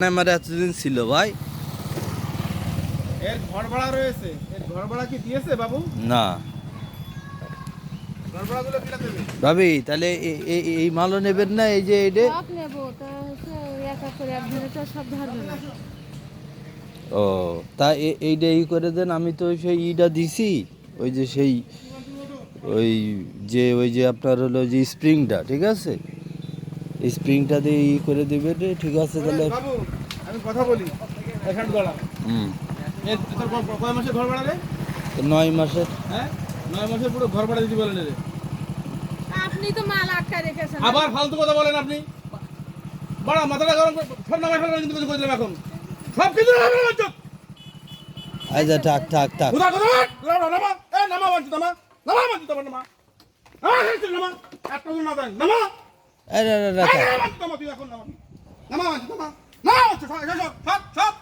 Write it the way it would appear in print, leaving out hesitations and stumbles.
আমার এতদিন ছিল ভাই। এর ঘর ভাড়া রয়েছে, এর ঘর ভাড়া কি দিয়েছে বাবু? না ঘর ভাড়াগুলো কিনা দেবে? ভাবি, তাহলে এই মালও নেবেন না? এই যে এইটা সব নেবো, তা হচ্ছে এক এক করে একদিনে তো সব ধরবে না। ও, তা এইটা করে দেন। আমি তো সেই ইটা দিছি, ওই যে সেই ওই যে আপনার হলো যে স্প্রিংটা, ঠিক আছে, স্প্রিংটা দিয়ে করে দেবে রে, ঠিক আছে তাহলে। বাবু আমি কথা বলি, এখানে গলা হুম, এর তোর কয় মাসের ঘর ভাড়া রে? 9 মাসের। হ্যাঁ 9 মাসের পুরো ঘর ভাড়া দিতে বলেন রে। আপনি তো মাল আটকা রেখেছেন। আবার ফালতু কথা বলেন আপনি। বড় মাথাটা গরম করে সব নামাই ফেলবেন কিন্তু কই দিলাম এখন। সব কিছু নামাই ফেলবেন। আচ্ছা, থাক থাক থাক। উদা কথা নামা এ নামা বাঞ্চি নামা নামা বাঞ্চি নামা নামা হেই নামা একটা না দেন নামা আরে নামা তুই এখন নামা নামা বাঞ্চি নামা নামা সব সব সব